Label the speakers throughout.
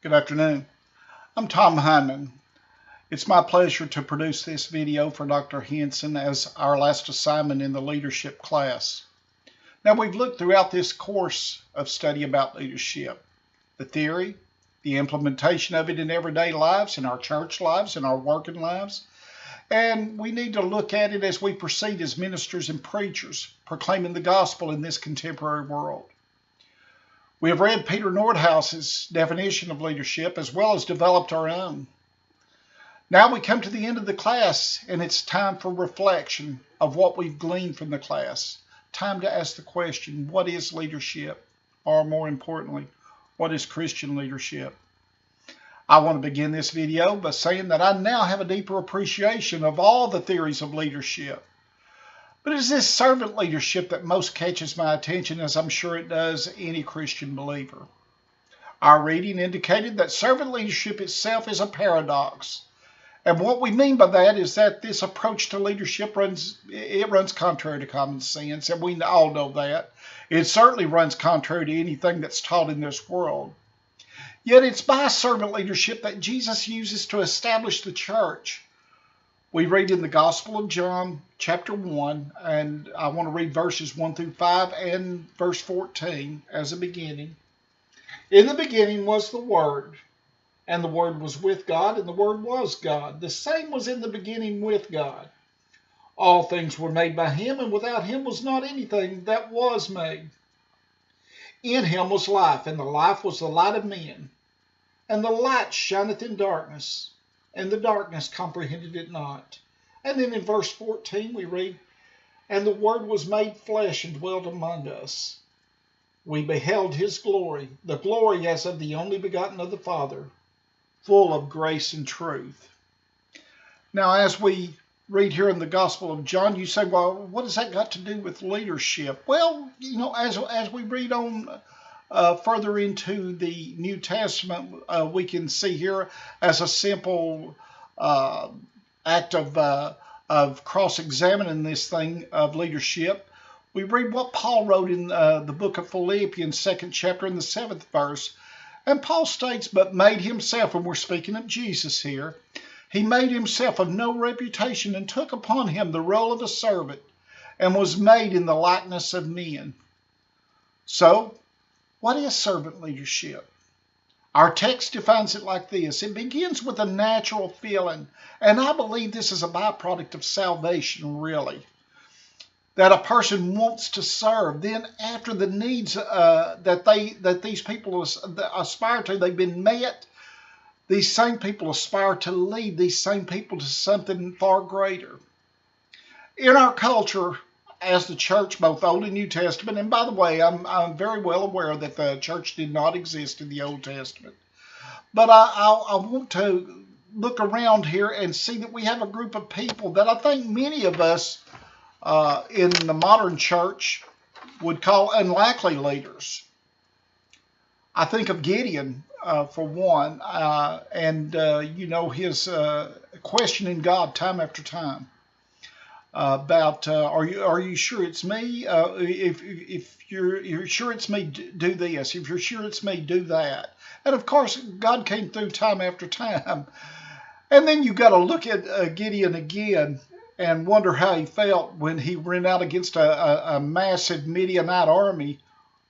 Speaker 1: Good afternoon. I'm Tom Hyman. It's my pleasure to produce this video for Dr. Henson as our last assignment in the leadership class. Now, we've looked throughout this course of study about leadership, the theory, the implementation of it in everyday lives, in our church lives, in our working lives, and we need to look at it as we proceed as ministers and preachers, proclaiming the gospel in this contemporary world. We have read Peter Nordhaus's definition of leadership as well as developed our own. Now we come to the end of the class and it's time for reflection of what we've gleaned from the class. Time to ask the question, what is leadership? Or more importantly, what is Christian leadership? I want to begin this video by saying that I now have a deeper appreciation of all the theories of leadership. But it's this servant leadership that most catches my attention, as I'm sure it does any Christian believer. Our reading indicated that servant leadership itself is a paradox. And what we mean by that is that this approach to leadership runs contrary to common sense, and we all know that. It certainly runs contrary to anything that's taught in this world. Yet it's by servant leadership that Jesus uses to establish the church. We read in the Gospel of John, chapter 1, and I want to read verses 1 through 5 and verse 14 as a beginning. In the beginning was the Word, and the Word was with God, and the Word was God. The same was in the beginning with God. All things were made by Him, and without Him was not anything that was made. In Him was life, and the life was the light of men. And the light shineth in darkness, and the darkness comprehended it not. And then in verse 14 we read, And the Word was made flesh and dwelt among us. We beheld His glory, the glory as of the only begotten of the Father, full of grace and truth. Now, as we read here in the Gospel of John, you say, well, what has that got to do with leadership? Well, as we read on further into the New Testament, we can see here as a simple act of cross-examining this thing of leadership. We read what Paul wrote in the book of Philippians, 2nd chapter, in the 7th verse. And Paul states, but made himself, and we're speaking of Jesus here, he made himself of no reputation and took upon him the role of a servant and was made in the likeness of men. So, what is servant leadership? Our text defines it like this. It begins with a natural feeling, and I believe this is a byproduct of salvation, really. That a person wants to serve. Then after the needs that these people aspire to, they've been met, these same people aspire to lead these same people to something far greater. In our culture, as the church, both Old and New Testament, and by the way, I'm very well aware that the church did not exist in the Old Testament. But I want to look around here and see that we have a group of people that I think many of us in the modern church would call unlikely leaders. I think of Gideon, for one, and his questioning God time after time. About are you sure it's me? If you're sure it's me, do this. If you're sure it's me, do that. And of course, God came through time after time. And then you got to look at Gideon again and wonder how he felt when he ran out against a massive Midianite army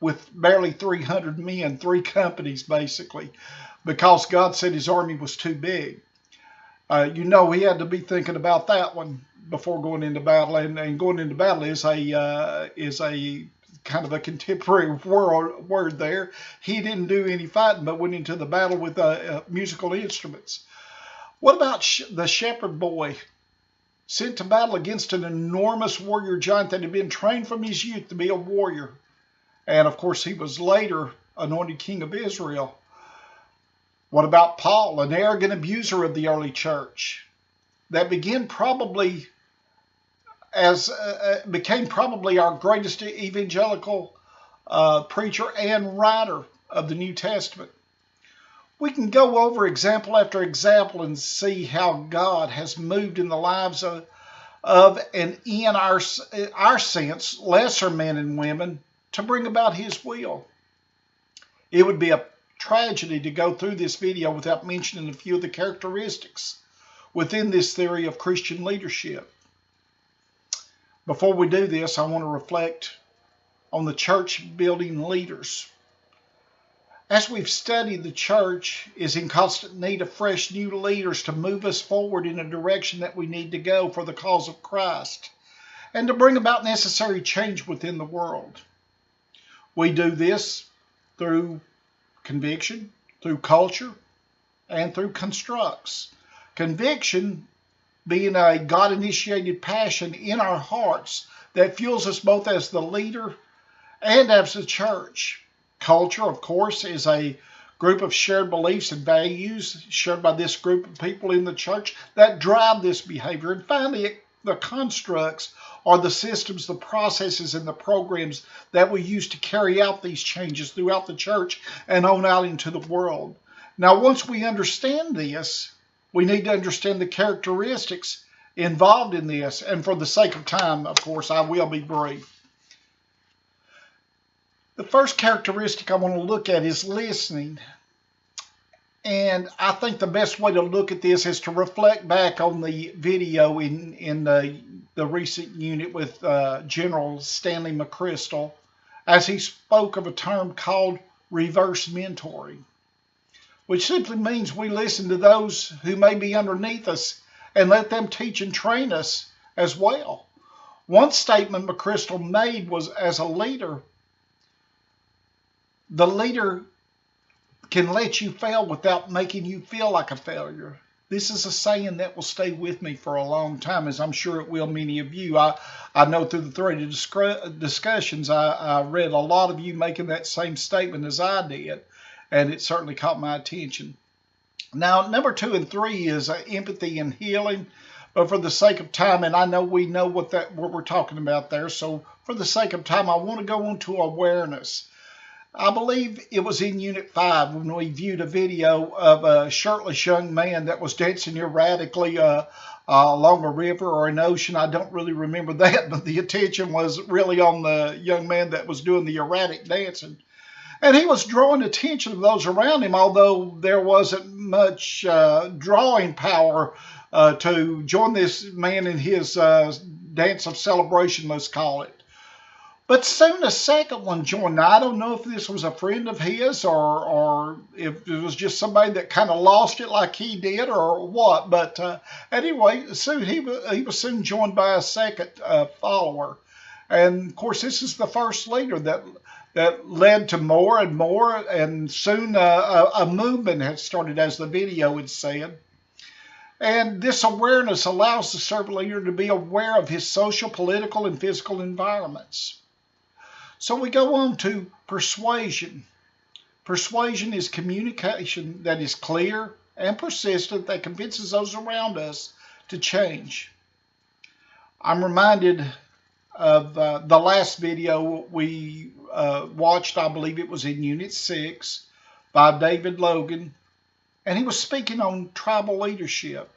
Speaker 1: with barely 300 men, 3 companies basically, because God said his army was too big. He had to be thinking about that one before going into battle, and going into battle is a kind of a contemporary word there. He didn't do any fighting, but went into the battle with musical instruments. What about the shepherd boy sent to battle against an enormous warrior giant that had been trained from his youth to be a warrior? And of course, he was later anointed king of Israel. What about Paul, an arrogant abuser of the early church that became probably our greatest evangelical preacher and writer of the New Testament? We can go over example after example and see how God has moved in the lives of and in our sense, lesser men and women to bring about His will. It would be a tragedy to go through this video without mentioning a few of the characteristics within this theory of Christian leadership. Before we do this, I want to reflect on the church building leaders. As we've studied, the church is in constant need of fresh new leaders to move us forward in a direction that we need to go for the cause of Christ and to bring about necessary change within the world. We do this through conviction, through culture, and through constructs. Conviction being a God-initiated passion in our hearts that fuels us both as the leader and as the church. Culture, of course, is a group of shared beliefs and values shared by this group of people in the church that drive this behavior. And finally, the constructs are the systems, the processes, and the programs that we use to carry out these changes throughout the church and on out into the world. Now, once we understand this, we need to understand the characteristics involved in this. And for the sake of time, of course, I will be brief. The first characteristic I want to look at is listening. And I think the best way to look at this is to reflect back on the video in the recent unit with General Stanley McChrystal as he spoke of a term called reverse mentoring, which simply means we listen to those who may be underneath us and let them teach and train us as well. One statement McChrystal made was, as a leader, the leader can let you fail without making you feel like a failure. This is a saying that will stay with me for a long time, as I'm sure it will many of you. I know through the thread of discussions, I read a lot of you making that same statement as I did, and it certainly caught my attention. Now, number 2 and 3 is empathy and healing. But for the sake of time, and I know we know what we're talking about there, so for the sake of time, I want to go on to awareness. I believe it was in Unit 5 when we viewed a video of a shirtless young man that was dancing erratically along a river or an ocean. I don't really remember that, but the attention was really on the young man that was doing the erratic dancing. And he was drawing attention of those around him, although there wasn't much drawing power to join this man in his dance of celebration, let's call it. But soon a second one joined. Now, I don't know if this was a friend of his or if it was just somebody that kind of lost it like he did or what. But anyway, soon he was soon joined by a second follower. And, of course, this is the first leader that led to more and more. And soon a movement had started, as the video had said. And this awareness allows the servant leader to be aware of his social, political, and physical environments. So we go on to persuasion. Persuasion is communication that is clear and persistent that convinces those around us to change. I'm reminded of the last video we watched. I believe it was in Unit 6 by David Logan, and he was speaking on tribal leadership.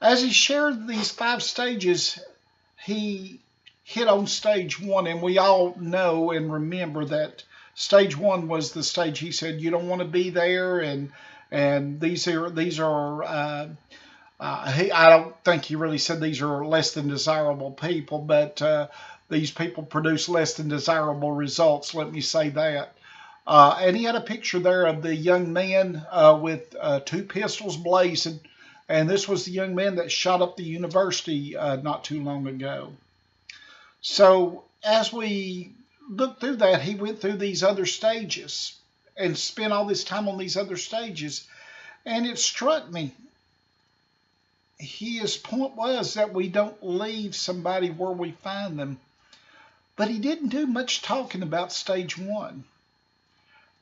Speaker 1: As he shared these 5 stages, he hit on stage 1, and we all know and remember that stage 1 was the stage he said you don't want to be there, and these are I don't think he really said these are less than desirable people, but these people produce less than desirable results, let me say that. And he had a picture there of the young man with 2 pistols blazing, and this was the young man that shot up the university not too long ago. So as we looked through that, he went through these other stages and spent all this time on these other stages. And it struck me, his point was that we don't leave somebody where we find them. But he didn't do much talking about stage 1.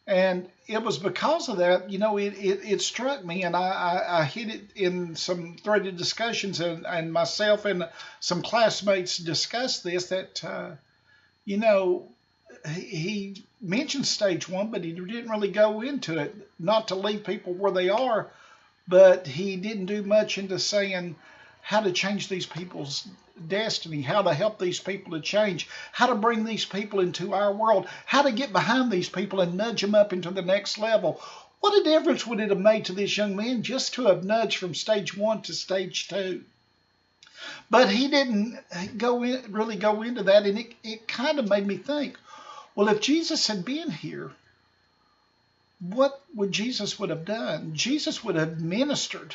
Speaker 1: And it was because of that, you know, it struck me, and I hit it in some threaded discussions, and myself and some classmates discussed this, that, you know, he mentioned stage 1, but he didn't really go into it, not to leave people where they are, but he didn't do much into saying how to change these people's destiny, how to help these people to change, how to bring these people into our world, how to get behind these people and nudge them up into the next level. What a difference would it have made to this young man just to have nudged from stage 1 to stage 2? But he didn't really go into that, and it kind of made me think, well, if Jesus had been here, what would Jesus would have done? Jesus would have ministered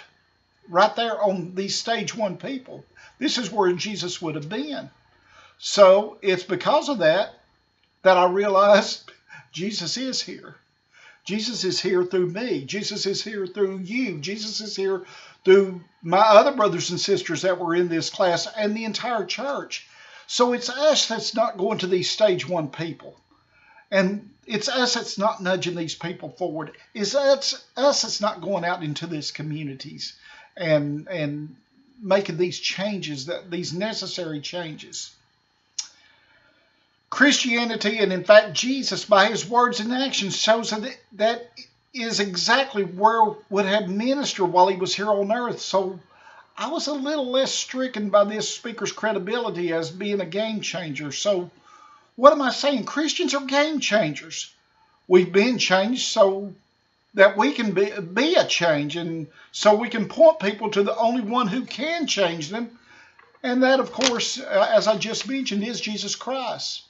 Speaker 1: right there on these stage 1 people. This is where Jesus would have been. So it's because of that I realized Jesus is here. Jesus is here through me. Jesus is here through you. Jesus is here through my other brothers and sisters that were in this class and the entire church. So it's us that's not going to these stage 1 people. And it's us that's not nudging these people forward. It's us that's not going out into these communities and making these changes, these necessary changes. Christianity, and in fact Jesus, by his words and actions, shows that is exactly where would have ministered while he was here on earth. So I was a little less stricken by this speaker's credibility as being a game changer. So what am I saying? Christians are game changers. We've been changed so that we can be a change, and so we can point people to the only one who can change them. And that, of course, as I just mentioned, is Jesus Christ.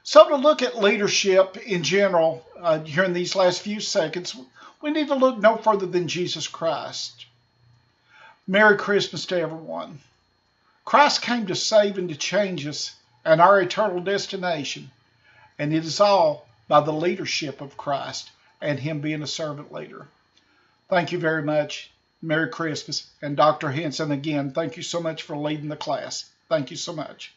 Speaker 1: So to look at leadership in general here in these last few seconds, we need to look no further than Jesus Christ. Merry Christmas to everyone. Christ came to save and to change us and our eternal destination, and it is all by the leadership of Christ and him being a servant leader. Thank you very much. Merry Christmas. And Dr. Hinson, again, thank you so much for leading the class. Thank you so much.